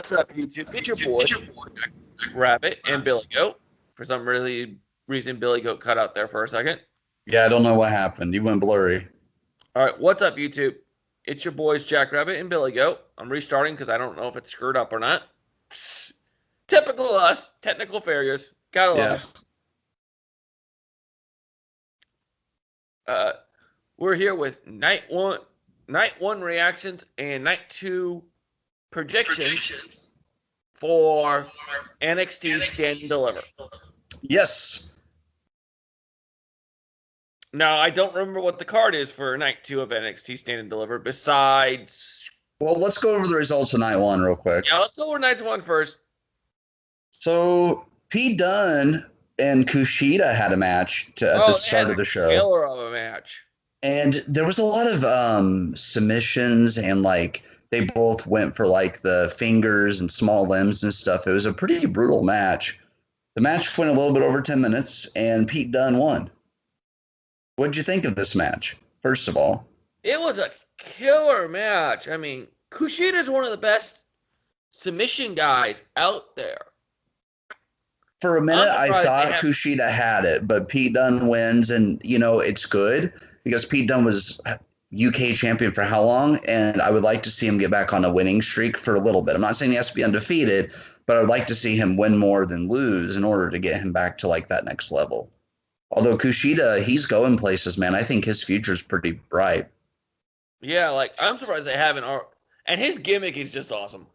What's up, YouTube? It's your boy, Rabbit and Billy Goat. For some reason, Billy Goat cut out there for a second. Yeah, I don't know what happened. You went blurry. All right, what's up, YouTube? It's your boys, Jack Rabbit and Billy Goat. I'm restarting because I don't know if it's screwed up or not. Typical us, technical failures. Gotta love Yeah. it. We're here with night one reactions and night two predictions for NXT Stand and Deliver. Yes. Now, I don't remember what the card is for night two of NXT Stand and Deliver besides... Well, let's go over the results of night one real quick. Yeah, let's go over night one first. So, Pete Dunne and Kushida had a match at the start of the show. Killer of a match. And there was a lot of submissions and they both went for the fingers and small limbs and stuff. It was a pretty brutal match. The match went a little bit over 10 minutes and Pete Dunne won. What'd you think of this match, first of all? It was a killer match. I mean, Kushida is one of the best submission guys out there. For a minute, I thought Kushida had it, but Pete Dunne wins, and, it's good because Pete Dunne was UK champion for how long, and I would like to see him get back on a winning streak for a little bit. I'm not saying he has to be undefeated, but I would like to see him win more than lose in order to get him back to, that next level. Although Kushida, he's going places, man. I think his future's pretty bright. Yeah, I'm surprised they haven't. And his gimmick is just awesome.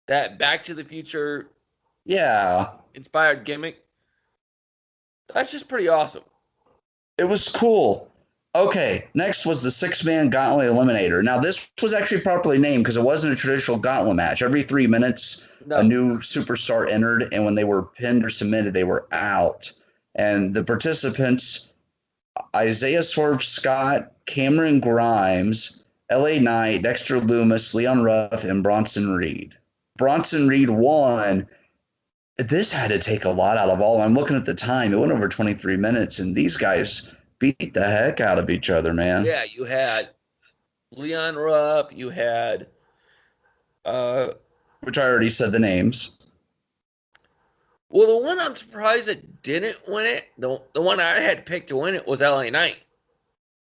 That Back to the Future inspired gimmick. That's just pretty awesome. It was cool. Okay, next was the six-man gauntlet eliminator. Now, this was actually properly named because it wasn't a traditional gauntlet match. Every 3 minutes, a new superstar entered, and when they were pinned or submitted, they were out. And the participants, Isaiah Swerve Scott, Cameron Grimes, LA Knight, Dexter Lumis, Leon Ruff, and Bronson Reed. Bronson Reed won. This had to take a lot out of all. I'm looking at the time. It went over 23 minutes, and these guys beat the heck out of each other, man. Yeah, you had Leon Ruff. You had... which I already said the names. Well, the one I'm surprised that didn't win it, the one I had picked to win it was LA Knight.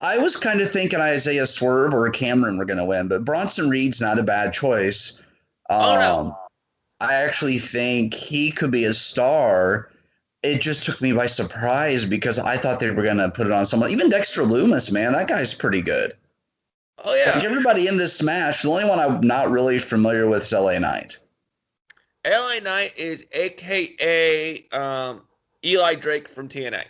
I was kind of thinking Isaiah Swerve or Cameron were going to win, but Bronson Reed's not a bad choice. No. I actually think he could be a star. It just took me by surprise because I thought they were going to put it on someone. Even Dexter Lumis, man, that guy's pretty good. Oh, yeah. Everybody in this match, the only one I'm not really familiar with is LA Knight. LA Knight is a.k.a. Eli Drake from TNA.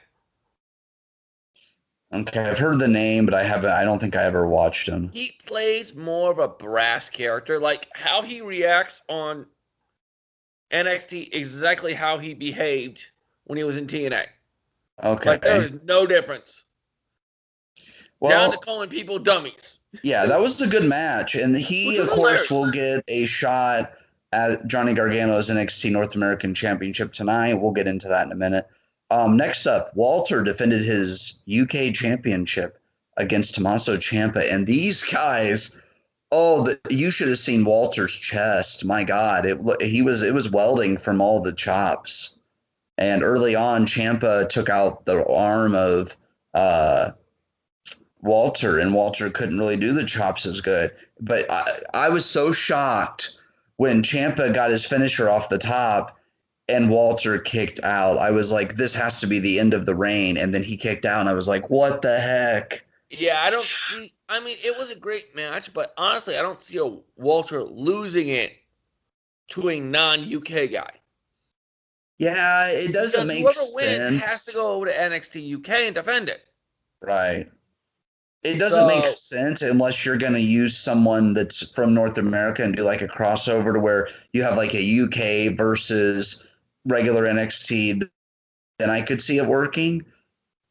Okay, I've heard the name, but I don't think I ever watched him. He plays more of a brass character. How he reacts on NXT, exactly how he behaved when he was in TNA. Okay. There is no difference. Well, down to calling people dummies. Yeah, that was a good match. And he, of course, will get a shot at Johnny Gargano's NXT North American Championship tonight. We'll get into that in a minute. Next up, Walter defended his UK Championship against Tommaso Ciampa. And these guys, you should have seen Walter's chest. My God, it was welding from all the chops. And early on, Ciampa took out the arm of Walter, and Walter couldn't really do the chops as good. But I was so shocked when Ciampa got his finisher off the top and Walter kicked out. I was like, this has to be the end of the reign. And then he kicked out, and I was like, what the heck? Yeah, I mean, it was a great match, but honestly, I don't see Walter losing it to a non-UK guy. Yeah, it doesn't make sense. Whoever wins has to go over to NXT UK and defend it. Right. It doesn't make sense unless you're going to use someone that's from North America and do a crossover to where you have a UK versus regular NXT. Then I could see it working.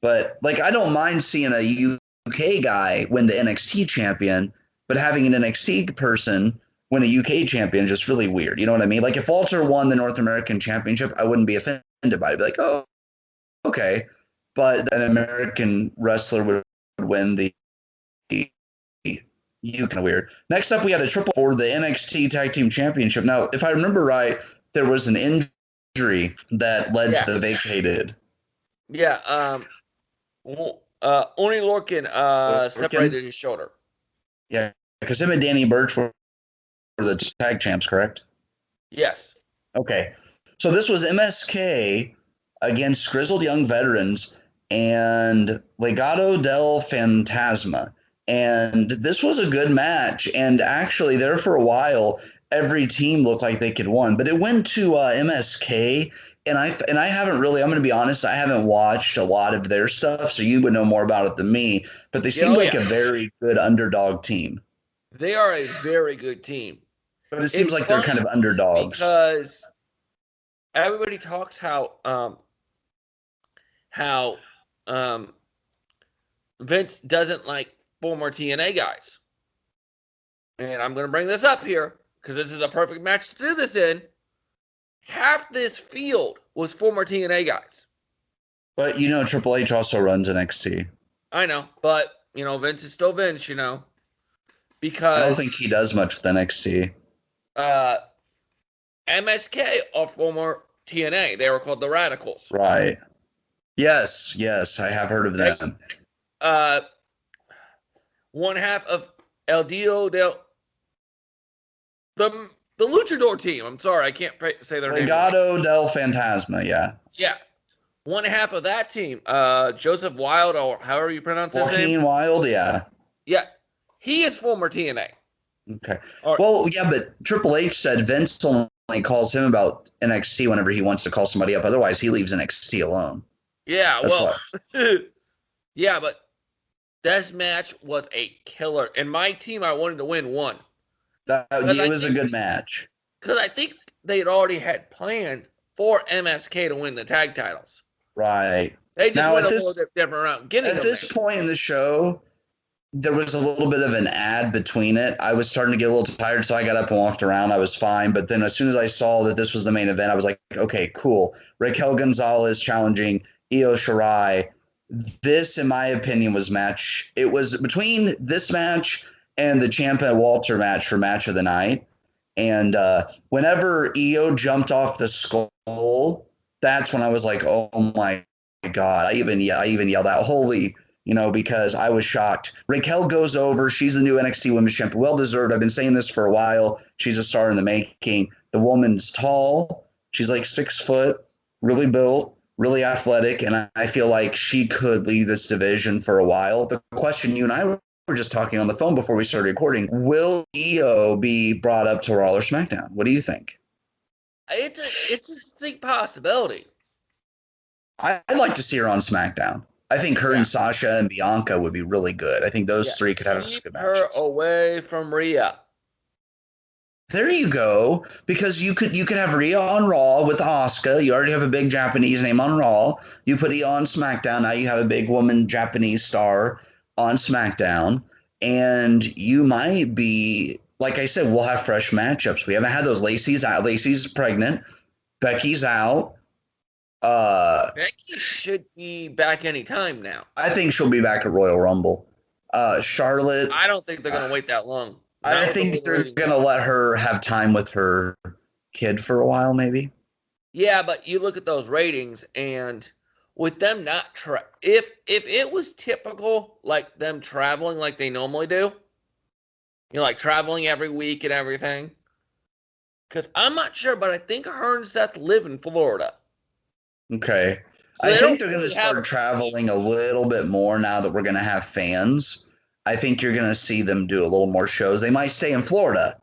But I don't mind seeing a UK guy win the NXT champion, but having an NXT person win a UK champion is just really weird. You know what I mean? If Walter won the North American Championship, I wouldn't be offended by it. I'd be like, oh, okay. But an American wrestler would win the You kind of weird. Next up, we had a triple for the NXT Tag Team Championship. Now, if I remember right, there was an injury that led to the vacated. Yeah. Oni Lorcan separated his shoulder. Yeah, because him and Danny Burch were the tag champs, correct? Yes. Okay. So this was MSK against Grizzled Young Veterans and Legado del Fantasma. And this was a good match. And actually, there for a while, every team looked like they could win. But it went to MSK. And I haven't really, I'm going to be honest, I haven't watched a lot of their stuff. So you would know more about it than me. But they seem like a very good underdog team. They are a very good team. But it seems like they're kind of underdogs. Because everybody talks how Vince doesn't like former TNA guys. And I'm going to bring this up here because this is a perfect match to do this in. Half this field was former TNA guys. But, Triple H also runs NXT. I know, but, Vince is still Vince, Because I don't think he does much with NXT. MSK are former TNA. They were called the Radicals. Right. Yes, I have heard of them. One half of El Dio del the Luchador team. I'm sorry, I can't say their name. Legado del Fantasma, yeah. Yeah. One half of that team, Joseph Wilde, or however you pronounce his name. Joaquin Wilde, yeah. Yeah. He is former TNA. Okay. Well, yeah, but Triple H said Vince only calls him about NXT whenever he wants to call somebody up. Otherwise, he leaves NXT alone. Yeah, yeah, but this match was a killer. And my team I wanted to win won. It was a good match. Because I think they'd already had plans for MSK to win the tag titles. Right. They just went a little different route. At this point in the show, there was a little bit of an ad between it. I was starting to get a little tired, so I got up and walked around. I was fine. But then as soon as I saw that this was the main event, I was like, okay, cool. Raquel Gonzalez challenging Io Shirai. This, in my opinion, was match. It was between this match and the Ciampa Walter match for match of the night. And whenever Io jumped off the skull, that's when I was like, oh my God. I even yelled out, holy, because I was shocked. Raquel goes over. She's the new NXT Women's Champion. Well deserved. I've been saying this for a while. She's a star in the making. The woman's tall. She's like 6 foot, really built, really athletic. And I feel like she could lead this division for a while. The question you and I were just talking on the phone before we started recording, will Io be brought up to Raw or SmackDown? What do you think? It's a distinct possibility. I'd like to see her on SmackDown. I think her and Sasha and Bianca would be really good. I think those three could have some good matches. Keep her away from Rhea. There you go. Because you could have Rhea on Raw with Asuka. You already have a big Japanese name on Raw. You put Rhea on SmackDown. Now you have a big woman Japanese star on SmackDown. And you might be, like I said, we'll have fresh matchups. We haven't had those. Lacey's out. Lacey's pregnant. Becky's out. Becky should be back any time now. I think she'll be back at Royal Rumble. Charlotte. I don't think they're going to wait that long. I think they're going to let her have time with her kid for a while, maybe. Yeah, but you look at those ratings, and with them not if it was typical, like them traveling like they normally do, like traveling every week and everything. Because I'm not sure, but I think her and Seth live in Florida. Okay. So I think they're going to start traveling a little bit more now that we're going to have fans. I think you're going to see them do a little more shows. They might stay in Florida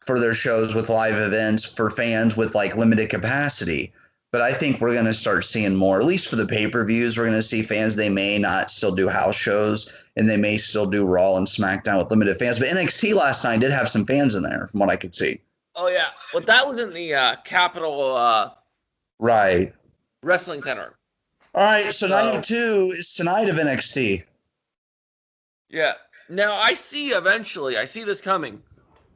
for their shows with live events for fans with like limited capacity. But I think we're going to start seeing more, at least for the pay-per-views. We're going to see fans. They may not still do house shows, and they may still do Raw and SmackDown with limited fans. But NXT last night did have some fans in there from what I could see. Oh, yeah. Well, that was in the Capitol right. Wrestling Center. All right, so night 2 is tonight of NXT. Yeah. Now, I see this coming.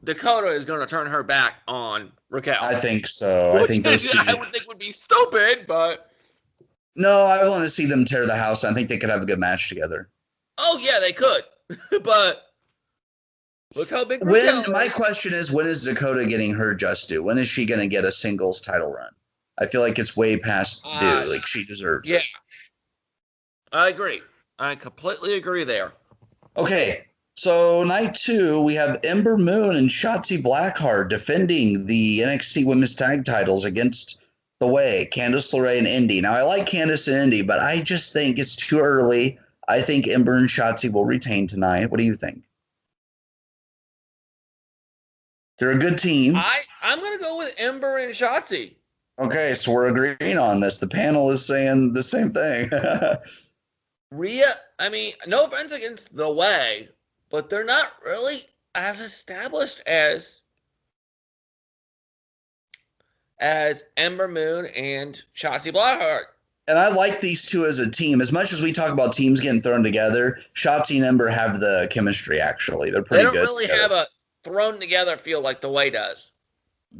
Dakota is going to turn her back on Raquel. I think so. I would think would be stupid, but... No, I want to see them tear the house. I think they could have a good match together. Oh, yeah, they could. But Look how big When Raquel my is. question is, when is Dakota getting her just due? When is she going to get a singles title run? I feel like it's way past due. Like she deserves Yeah, it. I agree. I completely agree there. Okay, so night 2 we have Ember Moon and Shotzi Blackheart defending the NXT Women's Tag Titles against the Way, Candice LeRae and Indy. Now I like Candice and Indy, but I just think it's too early. I think Ember and Shotzi will retain tonight. What do you think? They're a good team. I'm gonna go with Ember and Shotzi. Okay, so we're agreeing on this. The panel is saying the same thing. I mean, no offense against the Way, but they're not really as established as Ember Moon and Shotzi Blackheart. And I like these two as a team. As much as we talk about teams getting thrown together, Shotzi and Ember have the chemistry, actually. They're They pretty don't good really together. have a thrown together feel like the Way does.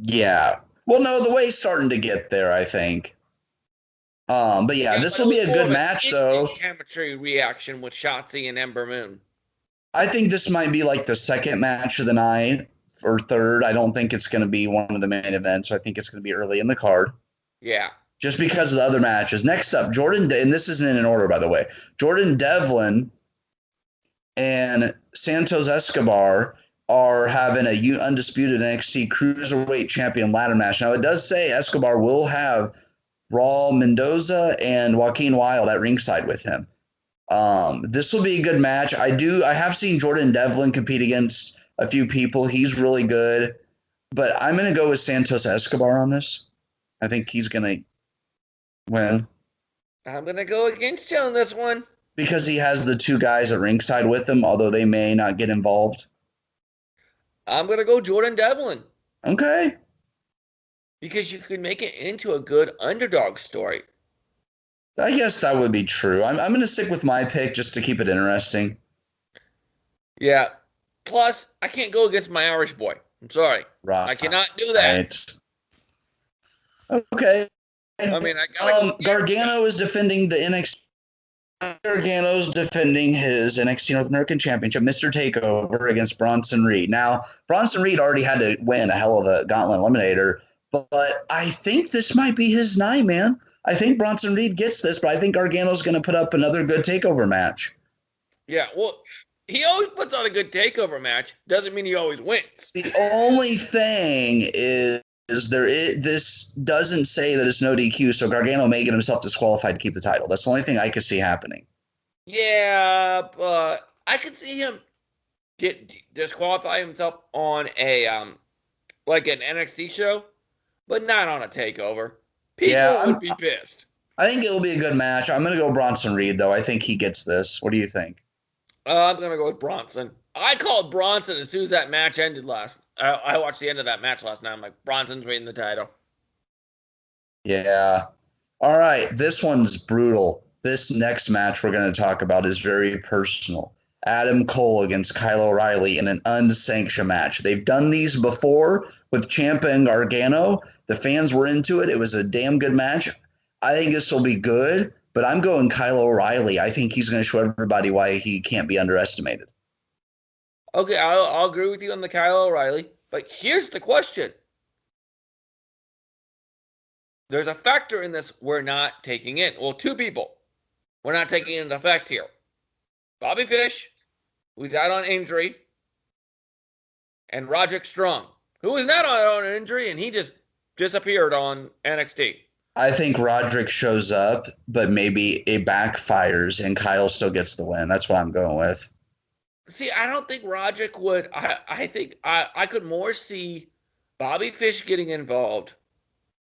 Yeah. Well, no, the Way's starting to get there, I think. But yeah, this But will it be was a more good of an match, instant though. chemistry reaction with Shotzi and Ember Moon. I think this might be like the second match of the night or third. I don't think it's going to be one of the main events. So I think it's going to be early in the card. Yeah. Just because of the other matches. Next up, and this isn't in order, by the way. Jordan Devlin and Santos Escobar are having a undisputed NXT Cruiserweight Champion ladder match. Now, it does say Escobar will have Raul Mendoza and Joaquin Wilde at ringside with him. This will be a good match. I have seen Jordan Devlin compete against a few people. He's really good, but I'm going to go with Santos Escobar on this. I think he's going to win I'm going to go against you on this one. because he has the two guys at ringside with him, although they may not get involved. I'm going to go Jordan Devlin. Okay. Because you could make it into a good underdog story. I guess that would be true. I'm going to stick with my pick just to keep it interesting. Yeah. Plus, I can't go against my Irish boy. I'm sorry. Right. I cannot do that. Okay. I mean, I gotta go. Gargano is defending the NXT. Gargano's defending his NXT North American Championship, Mr. Takeover, against Bronson Reed. Now, Bronson Reed already had to win a hell of a gauntlet eliminator, but I think this might be his night, man. I think Bronson Reed gets this, but I think Gargano's going to put up another good takeover match. Yeah, well, he always puts on a good takeover match. Doesn't mean he always wins. The only thing is this doesn't say that it's no DQ, so Gargano may get himself disqualified to keep the title. That's the only thing I could see happening. Yeah, but I could see him get disqualify himself on a like an NXT show, but not on a takeover. People would be pissed. I think it'll be a good match. I'm going to go Bronson Reed, though. I think he gets this. What do you think? I'm going to go with Bronson. I called Bronson as soon as that match ended I watched the end of that match last night. I'm like, Bronson's winning the title. Yeah. All right. This one's brutal. This next match we're going to talk about is very personal. Adam Cole against Kyle O'Reilly in an unsanctioned match. They've done these before with Ciampa and Gargano. The fans were into it. It was a damn good match. I think this will be good, but I'm going Kyle O'Reilly. I think he's going to show everybody why he can't be underestimated. Okay, I'll agree with you on the Kyle O'Reilly, but here's the question. There's a factor in this we're not taking in. Well, two people we're not taking into effect here. Bobby Fish, who's out on injury, and Roderick Strong, who is not on injury, and he just disappeared on NXT. I think Roderick shows up, but maybe it backfires and Kyle still gets the win. That's what I'm going with. See, I don't think Roderick would. I think I could more see Bobby Fish getting involved.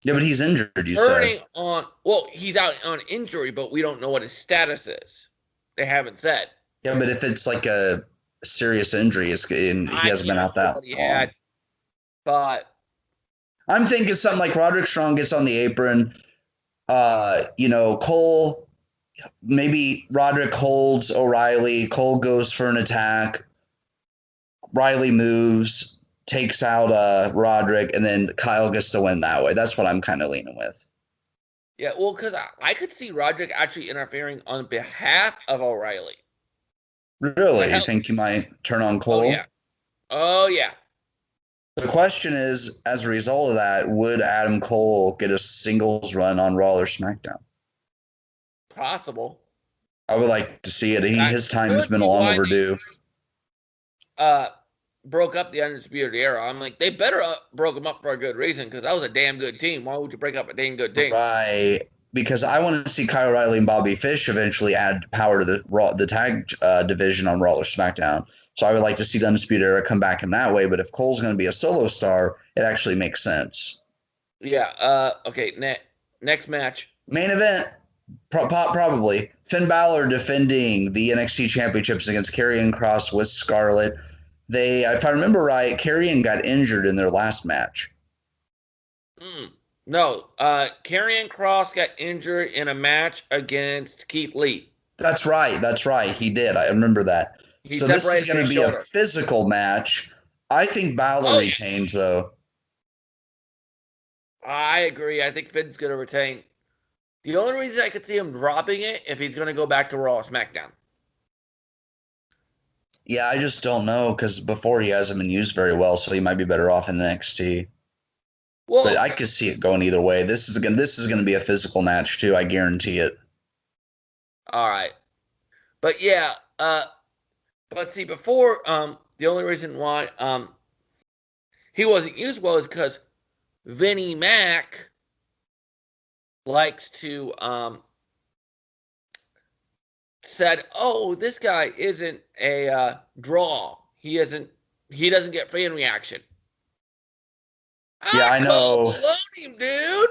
Yeah, but he's injured, you said. Well, he's out on injury, but we don't know what his status is. They haven't said. Yeah, but if it's like a serious injury, he hasn't been out that long. But I'm thinking something like Roderick Strong gets on the apron. Cole, maybe Roderick holds O'Reilly. Cole goes for an attack. Riley moves, takes out Roderick, and then Kyle gets to win that way. That's what I'm kind of leaning with. Yeah, well, because I could see Roderick actually interfering on behalf of O'Reilly. Really? You think you might turn on Cole? Oh, yeah. Oh yeah, The question is, as a result of that, would Adam Cole get a singles run on Raw or SmackDown? possible. I would like to see it. That His time has could been be long why overdue. they broke up the Undisputed Era. I'm like, they better broke them up for a good reason because that was a damn good team. Why would you break up a damn good team? Right. Because I want to see Kyle O'Reilly and Bobby Fish eventually add power to the tag division on Raw or SmackDown. So I would like to see the Undisputed Era come back in that way. But if Cole's going to be a solo star, it actually makes sense. Yeah. Okay. Next match. Main event, probably Finn Balor defending the NXT championships against Karrion Kross with Scarlett. If I remember right, Karrion got injured in their last match. No. Karrion Kross got injured in a match against Keith Lee. That's right. That's right. He did. I remember that. He So this is separated going his to be shoulder. a physical match. I think Balor retains, though. I agree. I think Finn's going to retain. The only reason I could see him dropping it if he's going to go back to Raw or SmackDown. Yeah, I just don't know because before he hasn't been used very well, so he might be better off in NXT. Well, but I could see it going either way. This is going to be a physical match too. I guarantee it. All right, but yeah, but see, before the only reason why he wasn't used well is because Vinnie Mac likes to said, "Oh, this guy isn't a draw. He doesn't get fan reaction." Yeah, I know. Baloney him, dude.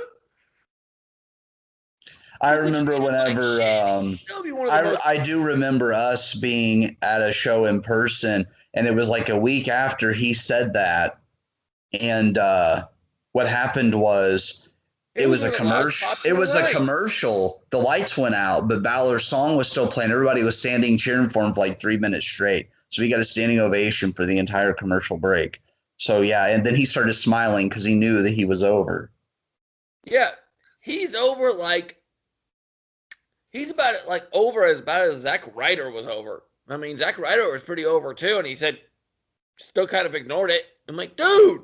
I remember whenever I do remember us being at a show in person, and it was like a week after he said that, and what happened was it was a commercial. It was a commercial. The lights went out, but Balor's song was still playing. Everybody was standing cheering for him for like 3 minutes straight. So he got a standing ovation for the entire commercial break. So yeah, and then he started smiling because he knew that he was over. Yeah, he's over he's about over as bad as Zack Ryder was over. I mean, Zack Ryder was pretty over too, and he said still kind of ignored it. I'm like, dude.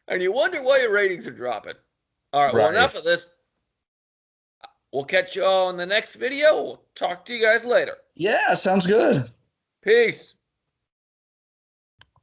And you wonder why your ratings are dropping. All right, well, enough of this. We'll catch you all in the next video. We'll talk to you guys later. Yeah, sounds good. Peace.